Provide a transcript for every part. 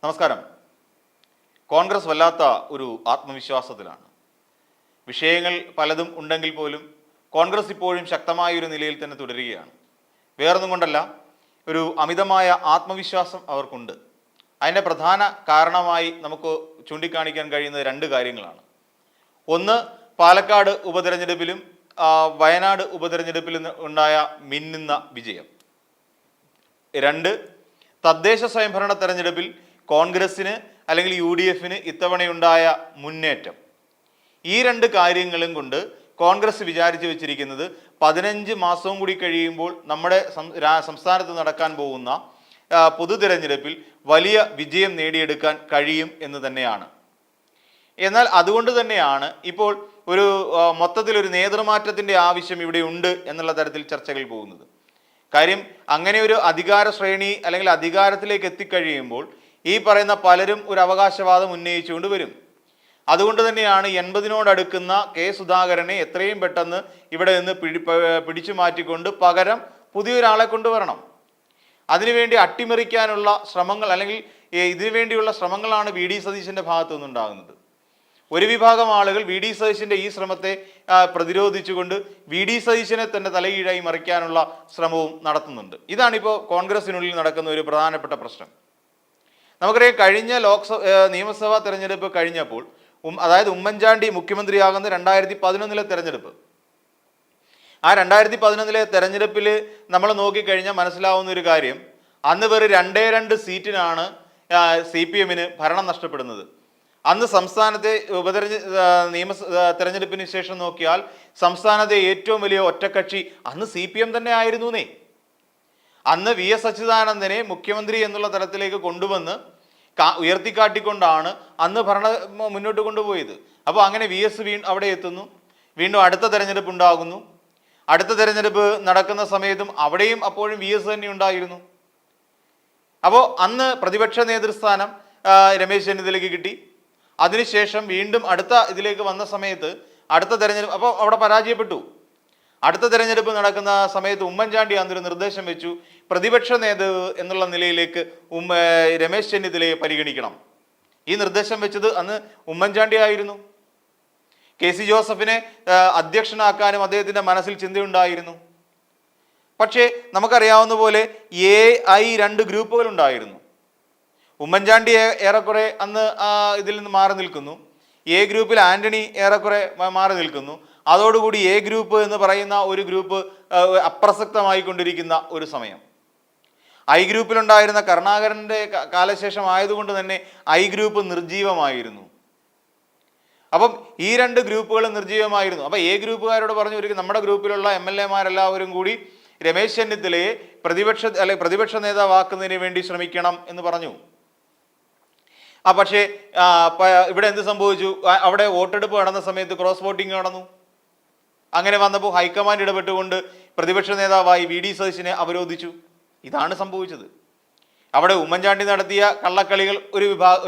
നമസ്കാരം. കോൺഗ്രസ് വല്ലാത്ത ഒരു ആത്മവിശ്വാസത്തിലാണ്. വിഷയങ്ങൾ പലതും ഉണ്ടെങ്കിൽ പോലും കോൺഗ്രസ് ഇപ്പോഴും ശക്തമായ ഒരു നിലയിൽ തന്നെ തുടരുകയാണ്. വേറൊന്നും കൊണ്ടല്ല, ഒരു അമിതമായ ആത്മവിശ്വാസം അവർക്കുണ്ട്. അതിൻ്റെ പ്രധാന കാരണമായി നമുക്ക് ചൂണ്ടിക്കാണിക്കാൻ കഴിയുന്നത് രണ്ട് കാര്യങ്ങളാണ്. ഒന്ന്, പാലക്കാട് ഉപതെരഞ്ഞെടുപ്പിലും വയനാട് ഉപതെരഞ്ഞെടുപ്പിലും ഉണ്ടായ മിന്നുന്ന വിജയം. രണ്ട്, തദ്ദേശ സ്വയംഭരണ തെരഞ്ഞെടുപ്പിൽ കോൺഗ്രസിന് അല്ലെങ്കിൽ UDFന് ഇത്തവണയുണ്ടായ മുന്നേറ്റം. ഈ രണ്ട് കാര്യങ്ങളും കൊണ്ട് കോൺഗ്രസ് വിചാരിച്ചു വെച്ചിരിക്കുന്നത് 15 മാസവും കൂടി കഴിയുമ്പോൾ നമ്മുടെ സംസ്ഥാനത്ത് നടക്കാൻ പോകുന്ന പൊതു തിരഞ്ഞെടുപ്പിൽ വലിയ വിജയം നേടിയെടുക്കാൻ കഴിയും എന്ന് തന്നെയാണ്. എന്നാൽ അതുകൊണ്ട് തന്നെയാണ് ഇപ്പോൾ ഒരു മൊത്തത്തിലൊരു നേതൃമാറ്റത്തിൻ്റെ ആവശ്യം ഇവിടെ ഉണ്ട് എന്നുള്ള തരത്തിൽ ചർച്ചകൾ പോകുന്നത്. കാര്യം, അങ്ങനെ ഒരു അധികാര ശ്രേണി അല്ലെങ്കിൽ അധികാരത്തിലേക്ക് എത്തിക്കഴിയുമ്പോൾ ഈ പറയുന്ന പലരും ഒരു അവകാശവാദം ഉന്നയിച്ചുകൊണ്ട് വരും. അതുകൊണ്ട് തന്നെയാണ് 80-നോടടുക്കുന്ന കെ സുധാകരനെ എത്രയും പെട്ടെന്ന് ഇവിടെ നിന്ന് പിടിച്ചു മാറ്റിക്കൊണ്ട് പകരം പുതിയൊരാളെ കൊണ്ടുവരണം. അതിനുവേണ്ടി അട്ടിമറിക്കാനുള്ള ശ്രമങ്ങൾ അല്ലെങ്കിൽ ഇതിനുവേണ്ടിയുള്ള ശ്രമങ്ങളാണ് VD സതീശൻ്റെ ഭാഗത്തു നിന്നുണ്ടാകുന്നത്. ഒരു വിഭാഗം ആളുകൾ VD സതീശൻ്റെ ഈ ശ്രമത്തെ പ്രതിരോധിച്ചുകൊണ്ട് VD സതീശനെ തന്നെ തലകീഴായി മറിക്കാനുള്ള ശ്രമവും നടത്തുന്നുണ്ട്. ഇതാണിപ്പോൾ കോൺഗ്രസിനുള്ളിൽ നടക്കുന്ന ഒരു പ്രധാനപ്പെട്ട പ്രശ്നം. നമുക്കറിയാം, കഴിഞ്ഞ നിയമസഭാ തെരഞ്ഞെടുപ്പ് കഴിഞ്ഞപ്പോൾ, അതായത് ഉമ്മൻചാണ്ടി മുഖ്യമന്ത്രിയാകുന്ന 2011 തെരഞ്ഞെടുപ്പ്, ആ 2011 തെരഞ്ഞെടുപ്പിൽ നമ്മൾ നോക്കിക്കഴിഞ്ഞാൽ മനസ്സിലാവുന്ന ഒരു കാര്യം, അന്ന് വെറും 2 സീറ്റിനാണ് CPMന് ഭരണം നഷ്ടപ്പെടുന്നത്. അന്ന് സംസ്ഥാനത്തെ തെരഞ്ഞെടുപ്പിന് ശേഷം നോക്കിയാൽ സംസ്ഥാനത്തെ ഏറ്റവും വലിയ ഒറ്റക്കക്ഷി അന്ന് CPM തന്നെ ആയിരുന്നേ. അന്ന് VS അച്യുതാനന്ദനെ മുഖ്യമന്ത്രി എന്നുള്ള തലത്തിലേക്ക് കൊണ്ടുവന്ന് ഉയർത്തിക്കാട്ടിക്കൊണ്ടാണ് അന്ന് ഭരണം മുന്നോട്ട് കൊണ്ടുപോയത്. അപ്പോൾ അങ്ങനെ VS അവിടെ എത്തുന്നു, വീണ്ടും അടുത്ത തെരഞ്ഞെടുപ്പ് ഉണ്ടാകുന്നു. അടുത്ത തെരഞ്ഞെടുപ്പ് നടക്കുന്ന സമയത്തും അവിടെയും അപ്പോഴും VS തന്നെ ഉണ്ടായിരുന്നു. അപ്പോൾ അന്ന് പ്രതിപക്ഷ നേതൃസ്ഥാനം രമേശ് ചെന്നിത്തലയ്ക്ക് കിട്ടി. അതിനുശേഷം വീണ്ടും അടുത്ത ഇതിലേക്ക് വന്ന സമയത്ത് അടുത്ത തെരഞ്ഞെടുപ്പ് അപ്പോൾ അവിടെ പരാജയപ്പെട്ടു. അടുത്ത തെരഞ്ഞെടുപ്പ് നടക്കുന്ന സമയത്ത് ഉമ്മൻചാണ്ടി അന്നൊരു നിർദ്ദേശം വെച്ചു, പ്രതിപക്ഷ നേതാവ് എന്നുള്ള നിലയിലേക്ക് രമേശ് ചെന്നിത്തലയെ പരിഗണിക്കണം. ഈ നിർദ്ദേശം വെച്ചത് അന്ന് ഉമ്മൻചാണ്ടി ആയിരുന്നു. KC ജോസഫിനെ അധ്യക്ഷനാക്കാനും അദ്ദേഹത്തിൻ്റെ മനസ്സിൽ ചിന്തയുണ്ടായിരുന്നു. പക്ഷേ നമുക്കറിയാവുന്ന പോലെ AI 2 ഗ്രൂപ്പുകൾ ഉണ്ടായിരുന്നു. ഉമ്മൻചാണ്ടി ഏറെക്കുറെ അന്ന് ഇതിൽ നിന്ന് മാറി നിൽക്കുന്നു. A ഗ്രൂപ്പിൽ ആന്റണി ഏറെക്കുറെ മാറി നിൽക്കുന്നു. അതോടുകൂടി A ഗ്രൂപ്പ് എന്ന് പറയുന്ന ഒരു ഗ്രൂപ്പ് അപ്രസക്തമായിക്കൊണ്ടിരിക്കുന്ന ഒരു സമയം. I ഗ്രൂപ്പിലുണ്ടായിരുന്ന കരുണാകരൻ്റെ കാലശേഷം ആയതുകൊണ്ട് തന്നെ I ഗ്രൂപ്പ് നിർജീവമായിരുന്നു. അപ്പം ഈ 2 ഗ്രൂപ്പുകൾ നിർജീവമായിരുന്നു. അപ്പം A ഗ്രൂപ്പുകാരോട് പറഞ്ഞു, ഒരിക്കലും നമ്മുടെ ഗ്രൂപ്പിലുള്ള MLA-മാരെല്ലാവരും കൂടി രമേശ് ചെന്നിത്തലയെ പ്രതിപക്ഷ നേതാവാക്കുന്നതിന് വേണ്ടി ശ്രമിക്കണം എന്ന് പറഞ്ഞു. പക്ഷേ ഇവിടെ എന്ത് സംഭവിച്ചു? അവിടെ വോട്ടെടുപ്പ് നടന്ന സമയത്ത് ക്രോസ് വോട്ടിംഗ് നടന്നു. അങ്ങനെ വന്നപ്പോൾ ഹൈക്കമാൻഡ് ഇടപെട്ടുകൊണ്ട് പ്രതിപക്ഷ നേതാവായി VD സതീശനെ അവരോധിച്ചു. ഇതാണ് സംഭവിച്ചത്. അവിടെ ഉമ്മൻചാണ്ടി നടത്തിയ കള്ളക്കളികൾ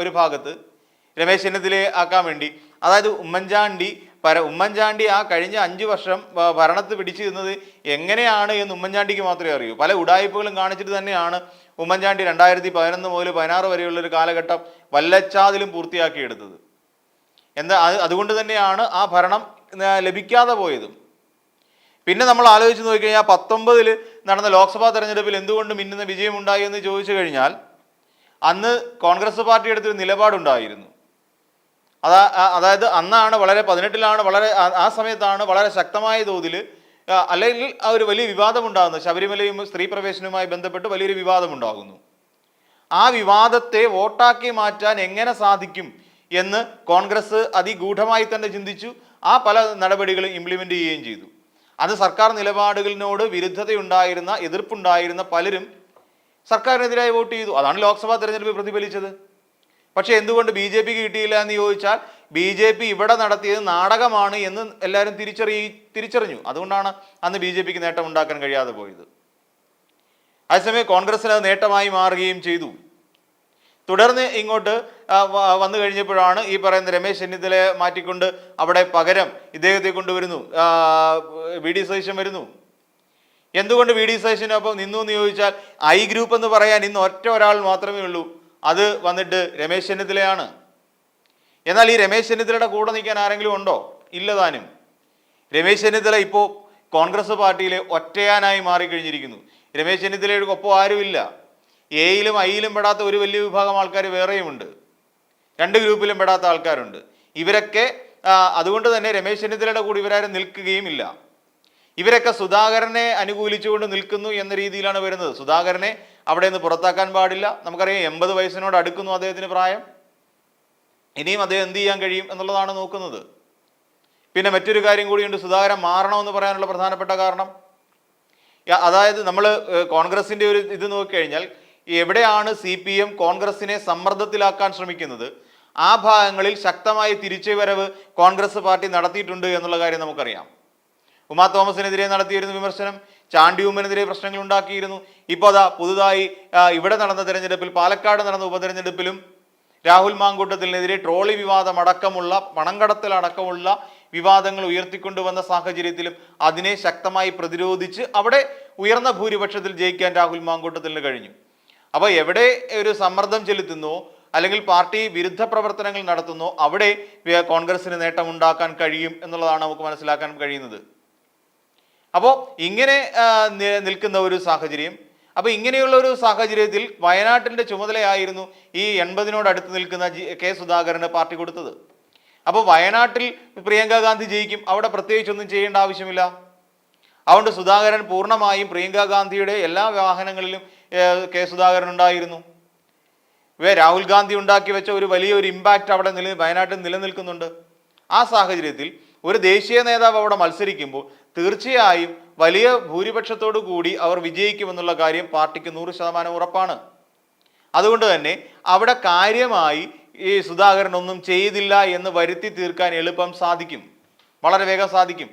ഒരു ഭാഗത്ത് രമേശ് ചെന്നിത്തലയെ ആക്കാൻ വേണ്ടി, അതായത് ഉമ്മൻചാണ്ടി ആ കഴിഞ്ഞ 5 വർഷം ഭരണത്ത് പിടിച്ചു നിന്നത് എങ്ങനെയാണ് എന്ന് ഉമ്മൻചാണ്ടിക്ക് മാത്രമേ അറിയൂ. പല ഉഡായിപ്പുകളും കാണിച്ചിട്ട് തന്നെയാണ് ഉമ്മൻചാണ്ടി 2011 മുതൽ 16 വരെയുള്ളൊരു കാലഘട്ടം വല്ലച്ചാതിലും പൂർത്തിയാക്കിയെടുത്തത്. അതുകൊണ്ട് തന്നെയാണ് ആ ഭരണം ലഭിക്കാതെ പോയതും. പിന്നെ നമ്മൾ ആലോചിച്ച് നോക്കിക്കഴിഞ്ഞാൽ 19 നടന്ന ലോക്സഭാ തെരഞ്ഞെടുപ്പിൽ എന്തുകൊണ്ട് മിന്നുന്ന വിജയമുണ്ടായി എന്ന് ചോദിച്ചു കഴിഞ്ഞാൽ, അന്ന് കോൺഗ്രസ് പാർട്ടി എടുത്തൊരു നിലപാടുണ്ടായിരുന്നു. അതായത് അന്നാണ് 18 ആ സമയത്താണ് വളരെ ശക്തമായ തോതിൽ അല്ലെങ്കിൽ ആ ഒരു വലിയ വിവാദമുണ്ടാകുന്നത്. ശബരിമലയും സ്ത്രീ പ്രവേശനവുമായി ബന്ധപ്പെട്ട് വലിയൊരു വിവാദമുണ്ടാകുന്നു. ആ വിവാദത്തെ വോട്ടാക്കി മാറ്റാൻ എങ്ങനെ സാധിക്കും എന്ന് കോൺഗ്രസ് അതിഗൂഢമായി തന്നെ ചിന്തിച്ചു. ആ പല നടപടികളും ഇംപ്ലിമെൻ്റ് ചെയ്യുകയും ചെയ്തു. അത് സർക്കാർ നിലപാടുകളിനോട് വിരുദ്ധതയുണ്ടായിരുന്ന, എതിർപ്പുണ്ടായിരുന്ന പലരും സർക്കാരിനെതിരായി വോട്ട് ചെയ്തു. അതാണ് ലോക്സഭാ തെരഞ്ഞെടുപ്പ് പ്രതിഫലിച്ചത്. പക്ഷേ എന്തുകൊണ്ട് BJPക്ക് കിട്ടിയില്ല എന്ന് ചോദിച്ചാൽ, BJP ഇവിടെ നടത്തിയത് നാടകമാണ് എന്ന് എല്ലാവരും തിരിച്ചറിഞ്ഞു. അതുകൊണ്ടാണ് അന്ന് BJPക്ക് നേട്ടം ഉണ്ടാക്കാൻ കഴിയാതെ പോയത്. അതേസമയം കോൺഗ്രസിന് അത് നേട്ടമായി മാറുകയും ചെയ്തു. തുടർന്ന് ഇങ്ങോട്ട് വന്നു കഴിഞ്ഞപ്പോഴാണ് ഈ പറയുന്ന രമേശ് ചെന്നിത്തലയെ മാറ്റിക്കൊണ്ട് അവിടെ പകരം ഇദ്ദേഹത്തെ കൊണ്ടുവരുന്നു, VD സതീശൻ വരുന്നു. എന്തുകൊണ്ട് VD സതീശനൊപ്പം നിന്നു എന്ന് ചോദിച്ചാൽ, I ഗ്രൂപ്പ് എന്ന് പറയാൻ ഇന്ന് ഒരാൾ മാത്രമേ ഉള്ളൂ, അത് വന്നിട്ട് രമേശ് ചെന്നിത്തലയാണ്. എന്നാൽ ഈ രമേശ് ചെന്നിത്തലയുടെ കൂടെ നിൽക്കാൻ ആരെങ്കിലും ഉണ്ടോ? ഇല്ലതാനും. രമേശ് ചെന്നിത്തല ഇപ്പോൾ കോൺഗ്രസ് പാർട്ടിയിലെ ഒറ്റയാനായി മാറിക്കഴിഞ്ഞിരിക്കുന്നു. രമേശ് ചെന്നിത്തലയുടെ ഒപ്പം ആരുമില്ല. എയിലും ഐയിലും പെടാത്ത ഒരു വലിയ വിഭാഗം ആൾക്കാർ വേറെയുമുണ്ട്. രണ്ട് ഗ്രൂപ്പിലും പെടാത്ത ആൾക്കാരുണ്ട്. ഇവരൊക്കെ അതുകൊണ്ട് തന്നെ രമേശ് ചെന്നിത്തലയുടെ കൂടി ഇവരാരും നിൽക്കുകയും ഇല്ല. ഇവരൊക്കെ സുധാകരനെ അനുകൂലിച്ചുകൊണ്ട് നിൽക്കുന്നു എന്ന രീതിയിലാണ് വരുന്നത്. സുധാകരനെ അവിടെ നിന്ന് പുറത്താക്കാൻ പാടില്ല. നമുക്കറിയാം 80 വയസ്സിനോട് അടുക്കുന്നു അദ്ദേഹത്തിന് പ്രായം. ഇനിയും അദ്ദേഹം എന്ത് ചെയ്യാൻ കഴിയും എന്നുള്ളതാണ് നോക്കുന്നത്. പിന്നെ മറ്റൊരു കാര്യം കൂടിയുണ്ട്, സുധാകരൻ മാറണമെന്ന് പറയാനുള്ള പ്രധാനപ്പെട്ട കാരണം. അതായത് നമ്മൾ കോൺഗ്രസിൻ്റെ ഒരു ഇത് നോക്കിക്കഴിഞ്ഞാൽ എവിടെയാണ് CPM കോൺഗ്രസിനെ സമ്മർദ്ദത്തിലാക്കാൻ ശ്രമിക്കുന്നത്, ആ ഭാഗങ്ങളിൽ ശക്തമായ തിരിച്ചുവരവ് കോൺഗ്രസ് പാർട്ടി നടത്തിയിട്ടുണ്ട് എന്നുള്ള കാര്യം നമുക്കറിയാം. ഉമാ തോമസിനെതിരെ നടത്തിയിരുന്ന വിമർശനം, ചാണ്ടി ഉമ്മനെതിരെ പ്രശ്നങ്ങൾ ഉണ്ടാക്കിയിരുന്നു. ഇപ്പോൾ അതാ പുതുതായി ഇവിടെ നടന്ന തെരഞ്ഞെടുപ്പിൽ, പാലക്കാട് നടന്ന ഉപതെരഞ്ഞെടുപ്പിലും രാഹുൽ മാങ്കൂട്ടത്തിനെതിരെ ട്രോളി വിവാദം അടക്കമുള്ള, പണം കടത്തൽ അടക്കമുള്ള വിവാദങ്ങൾ ഉയർത്തിക്കൊണ്ടുവന്ന സാഹചര്യത്തിലും അതിനെ ശക്തമായി പ്രതിരോധിച്ച് അവിടെ ഉയർന്ന ഭൂരിപക്ഷത്തിൽ ജയിക്കാൻ രാഹുൽ മാങ്കൂട്ടത്തിന് കഴിഞ്ഞു. അപ്പോൾ എവിടെ ഒരു സമ്മർദ്ദം ചെലുത്തുന്നോ അല്ലെങ്കിൽ പാർട്ടി വിരുദ്ധ പ്രവർത്തനങ്ങൾ നടത്തുന്നോ അവിടെ കോൺഗ്രസിന് നേട്ടമുണ്ടാക്കാൻ കഴിയും എന്നുള്ളതാണ് നമുക്ക് മനസ്സിലാക്കാൻ കഴിയുന്നത്. അപ്പോൾ ഇങ്ങനെ നിൽക്കുന്ന ഒരു സാഹചര്യം, അപ്പോൾ ഇങ്ങനെയുള്ള ഒരു സാഹചര്യത്തിൽ വയനാട്ടിൻ്റെ ചുമതലയായിരുന്നു ഈ 80നോട് അടുത്ത് നിൽക്കുന്ന കെ സുധാകരന് പാർട്ടി കൊടുത്തത്. അപ്പോൾ വയനാട്ടിൽ പ്രിയങ്ക ഗാന്ധി ജയിക്കും, അവിടെ പ്രത്യേകിച്ചൊന്നും ചെയ്യേണ്ട ആവശ്യമില്ല. അതുകൊണ്ട് സുധാകരൻ പൂർണ്ണമായും പ്രിയങ്ക ഗാന്ധിയുടെ എല്ലാ വാഹനങ്ങളിലും കെ സുധാകരൻ ഉണ്ടായിരുന്നു. രാഹുൽ ഗാന്ധി ഉണ്ടാക്കി വെച്ച ഒരു വലിയൊരു ഇമ്പാക്റ്റ് അവിടെ വയനാട്ടിൽ നിലനിൽക്കുന്നുണ്ട്. ആ സാഹചര്യത്തിൽ ഒരു ദേശീയ നേതാവ് അവിടെ മത്സരിക്കുമ്പോൾ തീർച്ചയായും വലിയ ഭൂരിപക്ഷത്തോടു കൂടി അവർ വിജയിക്കുമെന്നുള്ള കാര്യം പാർട്ടിക്ക് 100% ഉറപ്പാണ്. അതുകൊണ്ട് തന്നെ അവിടെ കാര്യമായി ഈ സുധാകരൻ ഒന്നും ചെയ്തില്ല എന്ന് വരുത്തി തീർക്കാൻ എളുപ്പം സാധിക്കും, വളരെ വേഗം സാധിക്കും.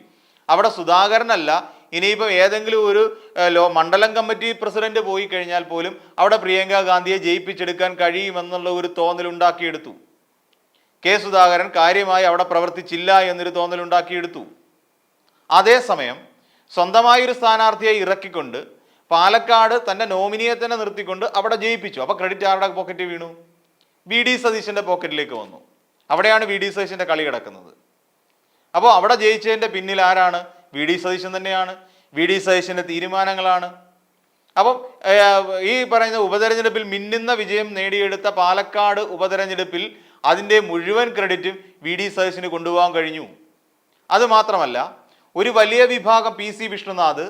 അവിടെ സുധാകരനല്ല, ഇനിയിപ്പം ഏതെങ്കിലും ഒരു മണ്ഡലം കമ്മിറ്റി പ്രസിഡന്റ് പോയി കഴിഞ്ഞാൽ പോലും അവിടെ പ്രിയങ്ക ഗാന്ധിയെ ജയിപ്പിച്ചെടുക്കാൻ കഴിയുമെന്നുള്ള ഒരു തോന്നലുണ്ടാക്കിയെടുത്തു. കെ സുധാകരൻ കാര്യമായി അവിടെ പ്രവർത്തിച്ചില്ല എന്നൊരു തോന്നലുണ്ടാക്കിയെടുത്തു. അതേസമയം സ്വന്തമായൊരു സ്ഥാനാർത്ഥിയെ ഇറക്കിക്കൊണ്ട് പാലക്കാട് തൻ്റെ നോമിനിയെ തന്നെ നിർത്തിക്കൊണ്ട് അവിടെ ജയിപ്പിച്ചു. അപ്പോൾ ക്രെഡിറ്റ് ആരുടെ പോക്കറ്റ് വീണു? VD സതീശൻ്റെ പോക്കറ്റിലേക്ക് വന്നു. അവിടെയാണ് VD സതീശൻ്റെ കളി കിടക്കുന്നത്. അപ്പോൾ അവിടെ ജയിച്ചതിൻ്റെ പിന്നിൽ ആരാണ്? VD സതീശൻ തന്നെയാണ്. VD സതീശൻ്റെ തീരുമാനങ്ങളാണ്. അപ്പം ഈ പറയുന്ന ഉപതെരഞ്ഞെടുപ്പിൽ മിന്നുന്ന വിജയം നേടിയെടുത്ത പാലക്കാട് ഉപതെരഞ്ഞെടുപ്പിൽ അതിൻ്റെ മുഴുവൻ ക്രെഡിറ്റും VD സതീശന് കൊണ്ടുപോകാൻ കഴിഞ്ഞു. അതുമാത്രമല്ല, ഒരു വലിയ വിഭാഗം PC വിഷ്ണുനാഥ്,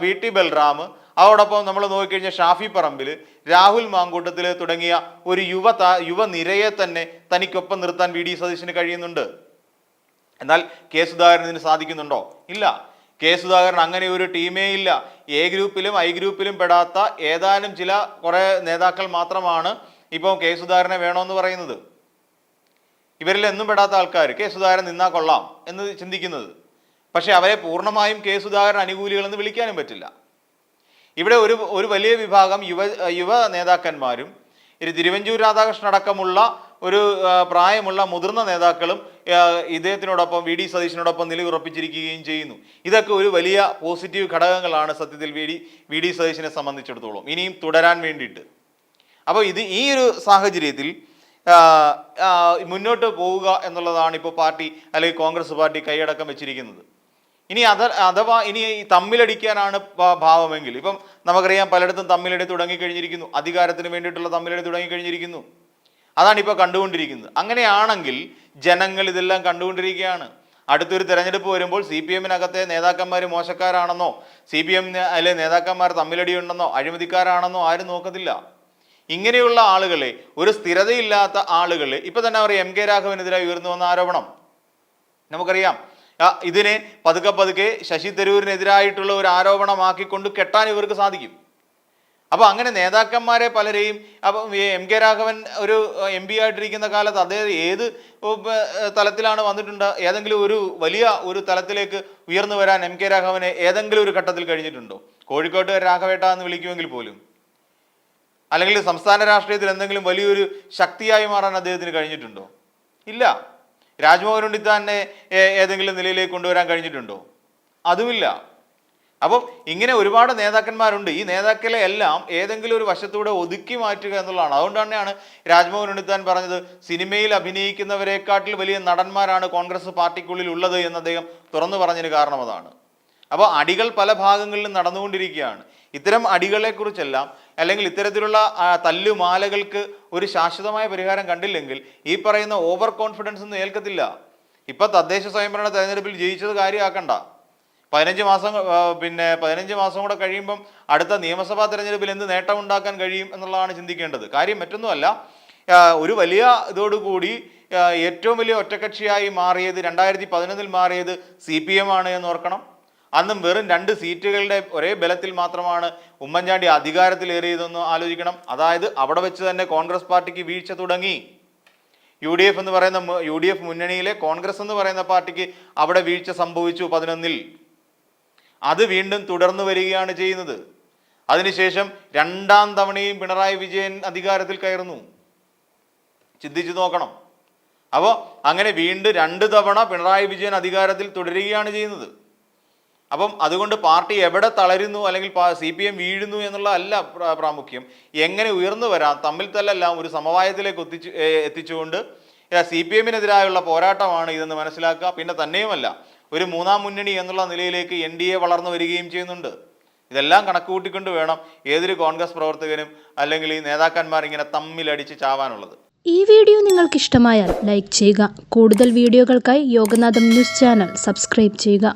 VT ബൽറാം, അതോടൊപ്പം നമ്മൾ നോക്കിക്കഴിഞ്ഞാൽ ഷാഫി പറമ്പിൽ, രാഹുൽ മാങ്കൂട്ടത്തിൽ തുടങ്ങിയ ഒരു യുവനിരയെ തന്നെ തനിക്കൊപ്പം നിർത്താൻ VD സതീശന് കഴിയുന്നുണ്ട്. എന്നാൽ കെ സുധാകരന് സാധിക്കുന്നുണ്ടോ? ഇല്ല. കെ സുധാകരൻ അങ്ങനെ ഒരു ടീമേ ഇല്ല. A ഗ്രൂപ്പിലും I ഗ്രൂപ്പിലും പെടാത്ത ഏതാനും കുറേ നേതാക്കൾ മാത്രമാണ് ഇപ്പോൾ കെ സുധാകരനെ വേണമെന്ന് പറയുന്നത്. ഇവരിൽ എന്നും പെടാത്ത ആൾക്കാർ കെ സുധാകരൻ നിന്നാൽ കൊള്ളാം എന്ന് ചിന്തിക്കുന്നത്. പക്ഷെ അവരെ പൂർണ്ണമായും കെ സുധാകരൻ അനുകൂലികളെന്ന് വിളിക്കാനും പറ്റില്ല. ഇവിടെ ഒരു വലിയ വിഭാഗം യുവ നേതാക്കന്മാരും തിരുവഞ്ചൂർ രാധാകൃഷ്ണൻ അടക്കമുള്ള ഒരു പ്രായമുള്ള മുതിർന്ന നേതാക്കളും ഇദ്ദേഹത്തിനോടൊപ്പം VD സതീശനോടൊപ്പം നിലയുറപ്പിച്ചിരിക്കുകയും ചെയ്യുന്നു. ഇതൊക്കെ ഒരു വലിയ പോസിറ്റീവ് ഘടകങ്ങളാണ് സത്യത്തിൽ VD സതീശനെ സംബന്ധിച്ചിടത്തോളം ഇനിയും തുടരാൻ വേണ്ടിയിട്ട്. അപ്പോൾ ഈ ഒരു സാഹചര്യത്തിൽ മുന്നോട്ട് പോവുക എന്നുള്ളതാണ് ഇപ്പോൾ പാർട്ടി അല്ലെങ്കിൽ കോൺഗ്രസ് പാർട്ടി കൈയടക്കം വെച്ചിരിക്കുന്നത്. ഇനി അഥവാ ഇനി തമ്മിലടിക്കാനാണ് ഭാവമെങ്കിൽ, ഇപ്പം നമുക്കറിയാം പലയിടത്തും തമ്മിലടി തുടങ്ങിക്കഴിഞ്ഞിരിക്കുന്നു, അധികാരത്തിന് വേണ്ടിയിട്ടുള്ള തമ്മിലടി തുടങ്ങിക്കഴിഞ്ഞിരിക്കുന്നു. അതാണ് ഇപ്പോൾ കണ്ടുകൊണ്ടിരിക്കുന്നത്. അങ്ങനെയാണെങ്കിൽ ജനങ്ങൾ ഇതെല്ലാം കണ്ടുകൊണ്ടിരിക്കുകയാണ്. അടുത്തൊരു തെരഞ്ഞെടുപ്പ് വരുമ്പോൾ CPM-നകത്തെ നേതാക്കന്മാർ മോശക്കാരാണെന്നോ, CPM അല്ലെ നേതാക്കന്മാർ തമ്മിലടിയുണ്ടെന്നോ അഴിമതിക്കാരാണെന്നോ ആരും നോക്കത്തില്ല. ഇങ്ങനെയുള്ള ആളുകളെ, ഒരു സ്ഥിരതയില്ലാത്ത ആളുകളെ, ഇപ്പൊ തന്നെ പറയാം MK രാഘവനെതിരെ ഉയർന്നു വന്ന ആരോപണം നമുക്കറിയാം. ഇതിനെ പതുക്കെ ശശി തരൂരിനെതിരായിട്ടുള്ള ഒരു ആരോപണമാക്കിക്കൊണ്ട് കെട്ടാൻ ഇവർക്ക് സാധിക്കും. അപ്പോൾ അങ്ങനെ നേതാക്കന്മാരെ പലരെയും, അപ്പം MK രാഘവൻ ഒരു MP ആയിട്ടിരിക്കുന്ന കാലത്ത് അദ്ദേഹം ഏത് തലത്തിലാണ് വന്നിട്ടുണ്ട്? ഏതെങ്കിലും ഒരു വലിയ ഒരു തലത്തിലേക്ക് ഉയർന്നു വരാൻ MK രാഘവനെ ഏതെങ്കിലും ഒരു ഘട്ടത്തിൽ കഴിഞ്ഞിട്ടുണ്ടോ? കോഴിക്കോട്ട് രാഘവേട്ട എന്ന് വിളിക്കുമെങ്കിൽ പോലും, അല്ലെങ്കിൽ സംസ്ഥാന രാഷ്ട്രീയത്തിൽ എന്തെങ്കിലും വലിയൊരു ശക്തിയായി മാറാൻ അദ്ദേഹത്തിന് കഴിഞ്ഞിട്ടുണ്ടോ? ഇല്ല. രാജ്മോഹൻ ഉണ്ണിത്താനെ ഏതെങ്കിലും നിലയിലേക്ക് കൊണ്ടുവരാൻ കഴിഞ്ഞിട്ടുണ്ടോ? അതുമില്ല. അപ്പം ഇങ്ങനെ ഒരുപാട് നേതാക്കന്മാരുണ്ട്. ഈ നേതാക്കളെ എല്ലാം ഏതെങ്കിലും ഒരു വശത്തൂടെ ഒതുക്കി മാറ്റുക എന്നുള്ളതാണ്. അതുകൊണ്ട് തന്നെയാണ് രാജ്മോഹൻ ഉണ്ണിത്താൻ പറഞ്ഞത് സിനിമയിൽ അഭിനയിക്കുന്നവരെക്കാട്ടിൽ വലിയ നടന്മാരാണ് കോൺഗ്രസ് പാർട്ടിക്കുള്ളിൽ ഉള്ളത് എന്ന് അദ്ദേഹം തുറന്നു പറഞ്ഞതിന് കാരണം അതാണ്. അപ്പോൾ അടികൾ പല ഭാഗങ്ങളിലും നടന്നുകൊണ്ടിരിക്കുകയാണ്. ഇത്തരം അടികളെക്കുറിച്ചെല്ലാം അല്ലെങ്കിൽ ഇത്തരത്തിലുള്ള തല്ലുമാലകൾക്ക് ഒരു ശാശ്വതമായ പരിഹാരം കണ്ടില്ലെങ്കിൽ ഈ പറയുന്ന ഓവർ കോൺഫിഡൻസ് ഒന്നും ഏൽക്കത്തില്ല. ഇപ്പം തദ്ദേശ സ്വയംഭരണ തെരഞ്ഞെടുപ്പിൽ ജയിച്ചത് കാര്യമാക്കണ്ട. 15 മാസം കൂടെ കഴിയുമ്പം അടുത്ത നിയമസഭാ തെരഞ്ഞെടുപ്പിൽ എന്ത് നേട്ടമുണ്ടാക്കാൻ കഴിയും എന്നുള്ളതാണ് ചിന്തിക്കേണ്ടത്. കാര്യം മറ്റൊന്നുമല്ല, ഒരു വലിയ ഇതോടുകൂടി ഏറ്റവും വലിയ ഒറ്റക്കക്ഷിയായി മാറിയത് 2011 മാറിയത് CPM ആണ് എന്ന് ഓർക്കണം. അന്നും വെറും 2 സീറ്റുകളുടെ ഒരേ ബലത്തിൽ മാത്രമാണ് ഉമ്മൻചാണ്ടി അധികാരത്തിലേറിയതെന്ന് ആലോചിക്കണം. അതായത് അവിടെ വെച്ച് തന്നെ കോൺഗ്രസ് പാർട്ടിക്ക് വീഴ്ച തുടങ്ങി. UDF മുന്നണിയിലെ കോൺഗ്രസ് എന്ന് പറയുന്ന പാർട്ടിക്ക് അവിടെ വീഴ്ച സംഭവിച്ചു 2011. അത് വീണ്ടും തുടർന്നു വരികയാണ് ചെയ്യുന്നത്. അതിനുശേഷം 2ാം തവണയും പിണറായി വിജയൻ അധികാരത്തിൽ കയറുന്നു. ചിന്തിച്ചു നോക്കണം. അപ്പോൾ അങ്ങനെ വീണ്ടും 2 തവണ പിണറായി വിജയൻ അധികാരത്തിൽ തുടരുകയാണ് ചെയ്യുന്നത്. അപ്പം അതുകൊണ്ട് പാർട്ടി എവിടെ തളരുന്നു അല്ലെങ്കിൽ CPM വീഴുന്നു എന്നുള്ള അല്ല പ്രാമുഖ്യം, എങ്ങനെ ഉയർന്നു വരാം, തമ്മിൽ തല്ലെല്ലാം ഒരു സമവായത്തിലേക്ക് എത്തിച്ചുകൊണ്ട് CPM-നെതിരായുള്ള പോരാട്ടമാണ് ഇതെന്ന് മനസ്സിലാക്കുക. പിന്നെ തന്നെയുമല്ല, ഒരു 3ാം മുന്നണി എന്നുള്ള നിലയിലേക്ക് NDA വളർന്നു വരികയും ചെയ്യുന്നുണ്ട്. ഇതെല്ലാം കണക്ക് കൂട്ടിക്കൊണ്ട് വേണം ഏതൊരു കോൺഗ്രസ് പ്രവർത്തകനും അല്ലെങ്കിൽ ഈ നേതാക്കന്മാർ ഇങ്ങനെ തമ്മിലടിച്ച് ചാവാനുള്ളത്. ഈ വീഡിയോ നിങ്ങൾക്ക് ഇഷ്ടമായാൽ ലൈക്ക് ചെയ്യുക. കൂടുതൽ വീഡിയോകൾക്കായി യോഗനാഥം ന്യൂസ് ചാനൽ സബ്സ്ക്രൈബ് ചെയ്യുക.